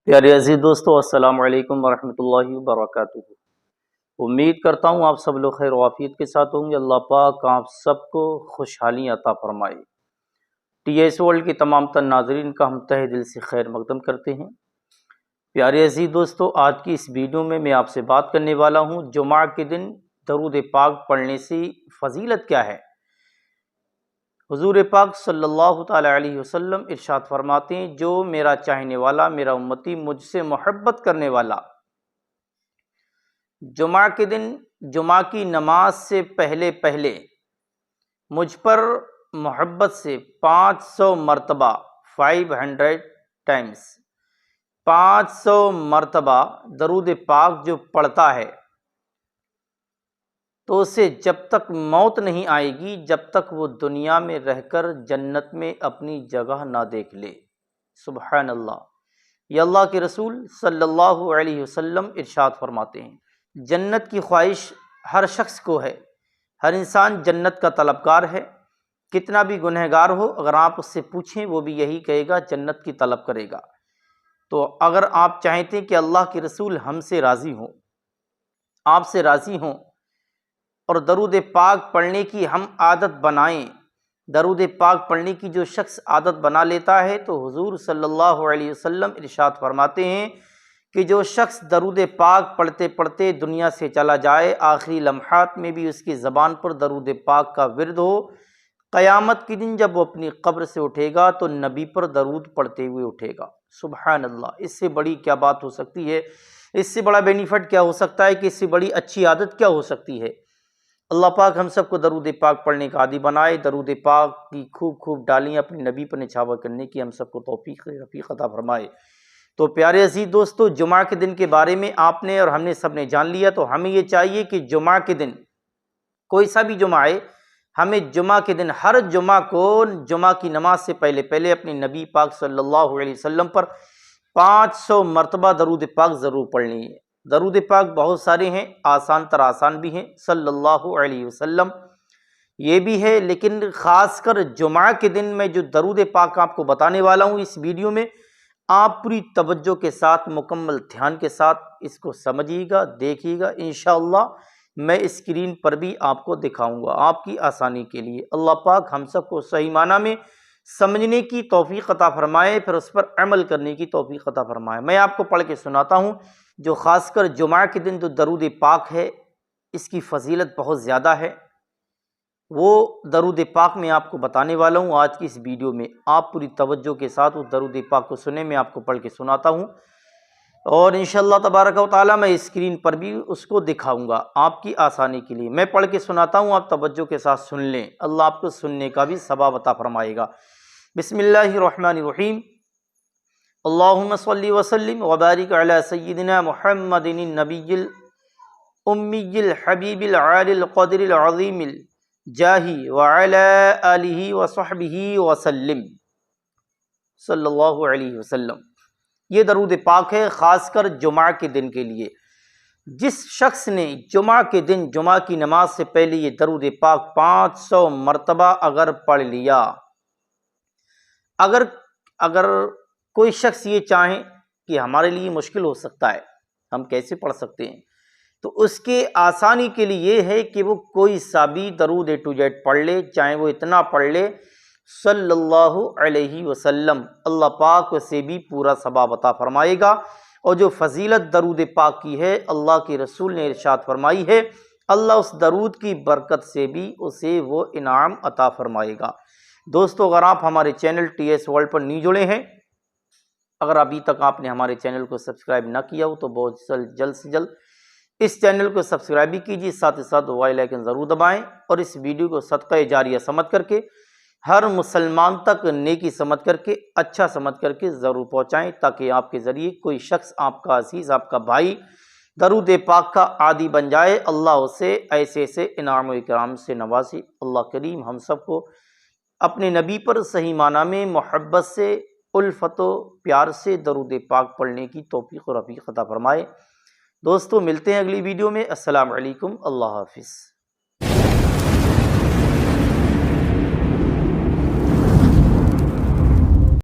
پیارے عزیز دوستو، السلام علیکم ورحمۃ اللہ وبرکاتہ۔ امید کرتا ہوں آپ سب لوگ خیر و عافیت کے ساتھ ہوں گے۔ اللہ پاک آپ سب کو خوشحالی عطا فرمائے۔ ٹی ایس ورلڈ کے تمام تر ناظرین کا ہم تہ دل سے خیر مقدم کرتے ہیں۔ پیارے عزیز دوستو، آج کی اس ویڈیو میں آپ سے بات کرنے والا ہوں جمعہ کے دن درود پاک پڑھنے سے فضیلت کیا ہے۔ حضور پاک صلی اللہ تعالی علیہ وسلم ارشاد فرماتے ہیں، جو میرا چاہنے والا، میرا امتی، مجھ سے محبت کرنے والا، جمعہ کے دن جمعہ کی نماز سے پہلے مجھ پر محبت سے 500 مرتبہ 500 ٹائمز 500 مرتبہ درود پاک جو پڑھتا ہے تو اسے جب تک موت نہیں آئے گی، جب تک وہ دنیا میں رہ کر جنت میں اپنی جگہ نہ دیکھ لے۔ سبحان اللہ۔ یہ اللہ کے رسول صلی اللہ علیہ وسلم ارشاد فرماتے ہیں، جنت کی خواہش ہر شخص کو ہے، ہر انسان جنت کا طلبگار ہے، کتنا بھی گنہگار ہو، اگر آپ اس سے پوچھیں وہ بھی یہی کہے گا، جنت کی طلب کرے گا۔ تو اگر آپ چاہتے ہیں کہ اللہ کے رسول ہم سے راضی ہوں، آپ سے راضی ہوں، اور درود پاک پڑھنے کی ہم عادت بنائیں، درود پاک پڑھنے کی جو شخص عادت بنا لیتا ہے تو حضور صلی اللہ علیہ وسلم ارشاد فرماتے ہیں کہ جو شخص درود پاک پڑھتے پڑھتے دنیا سے چلا جائے، آخری لمحات میں بھی اس کی زبان پر درود پاک کا ورد ہو، قیامت کے دن جب وہ اپنی قبر سے اٹھے گا تو نبی پر درود پڑھتے ہوئے اٹھے گا۔ سبحان اللہ۔ اس سے بڑی کیا بات ہو سکتی ہے، اس سے بڑا بینیفٹ کیا ہو سکتا ہے، کہ اس سے بڑی اچھی عادت کیا ہو سکتی ہے۔ اللہ پاک ہم سب کو درود پاک پڑھنے کا عادی بنائے، درود پاک کی خوب ڈالیاں اپنے نبی پر نچھاور کرنے کی ہم سب کو توفیق رفیق عطا فرمائے۔ تو پیارے عزیز دوستو، جمعہ کے دن کے بارے میں آپ نے اور ہم نے سب نے جان لیا، تو ہمیں یہ چاہیے کہ جمعہ کے دن کوئی سا بھی جمعہ آئے، ہمیں جمعہ کے دن ہر جمعہ کو جمعہ کی نماز سے پہلے اپنے نبی پاک صلی اللہ علیہ وسلم پر 500 مرتبہ درود پاک ضرور پڑھنی ہے۔ درود پاک بہت سارے ہیں، آسان تر آسان بھی ہیں، صلی اللہ علیہ وسلم یہ بھی ہے، لیکن خاص کر جمعہ کے دن میں جو درود پاک آپ کو بتانے والا ہوں اس ویڈیو میں، آپ پوری توجہ کے ساتھ، مکمل دھیان کے ساتھ اس کو سمجھیے گا، دیکھیے گا، انشاءاللہ میں اسکرین پر بھی آپ کو دکھاؤں گا آپ کی آسانی کے لیے۔ اللہ پاک ہم سب کو صحیح معنی میں سمجھنے کی توفیق عطا فرمائے، پھر اس پر عمل کرنے کی توفیق عطا فرمائے۔ میں آپ کو پڑھ کے سناتا ہوں، جو خاص کر جمعہ کے دن جو درود پاک ہے اس کی فضیلت بہت زیادہ ہے، وہ درود پاک میں آپ کو بتانے والا ہوں آج کی اس ویڈیو میں۔ آپ پوری توجہ کے ساتھ اس درود پاک کو سنیں، میں آپ کو پڑھ کے سناتا ہوں، اور انشاءاللہ تبارک و تعالی میں اسکرین پر بھی اس کو دکھاؤں گا آپ کی آسانی کے لیے۔ میں پڑھ کے سناتا ہوں، آپ توجہ کے ساتھ سن لیں، اللہ آپ کو سننے کا بھی ثواب عطا فرمائے گا۔ بسم اللہ الرحمن الرحیم۔ اللہم صلی وسلم وبارک علی سیدنا محمد النبی الامی الحبیب العالی القدر العظیم الجاہ وعلی آلہ وصحبہ وسلم صلی اللہ علیہ وسلم۔ یہ درود پاک ہے خاص کر جمعہ کے دن کے لیے۔ جس شخص نے جمعہ کے دن جمعہ کی نماز سے پہلے یہ درود پاک 500 مرتبہ اگر پڑھ لیا، اگر کوئی شخص یہ چاہیں کہ ہمارے لیے مشکل ہو سکتا ہے، ہم کیسے پڑھ سکتے ہیں، تو اس کے آسانی کے لیے یہ ہے کہ وہ کوئی سا بھی درود A to Z پڑھ لے، چاہے وہ اتنا پڑھ لے صلی اللہ علیہ وسلم، اللہ پاک اسے بھی پورا ثواب عطا فرمائے گا۔ اور جو فضیلت درود پاک کی ہے، اللہ کے رسول نے ارشاد فرمائی ہے، اللہ اس درود کی برکت سے بھی اسے وہ انعام عطا فرمائے گا۔ دوستو، اگر آپ ہمارے چینل ٹی ایس ورلڈ پر نہیں جڑے ہیں، اگر ابھی تک آپ نے ہمارے چینل کو سبسکرائب نہ کیا ہو تو بہت جلد سے جلد اس چینل کو سبسکرائب بھی کیجیے، ساتھ ہی ساتھ بیل آئیکن ضرور دبائیں، اور اس ویڈیو کو صدقہ جاریہ سمجھ کر کے ہر مسلمان تک نیکی سمجھ کر کے، اچھا سمجھ کر کے ضرور پہنچائیں، تاکہ آپ کے ذریعے کوئی شخص، آپ کا عزیز، آپ کا بھائی درود پاک کا عادی بن جائے، اللہ اسے ایسے انعام و اکرام سے نوازے۔ اللہ کریم ہم سب کو اپنے نبی پر صحیح معنی میں محبت سے، الفت و پیار سے درود پاک پڑھنے کی توفیق و رفیق عطا فرمائے۔ دوستو، ملتے ہیں اگلی ویڈیو میں۔ السلام علیکم، اللہ حافظ۔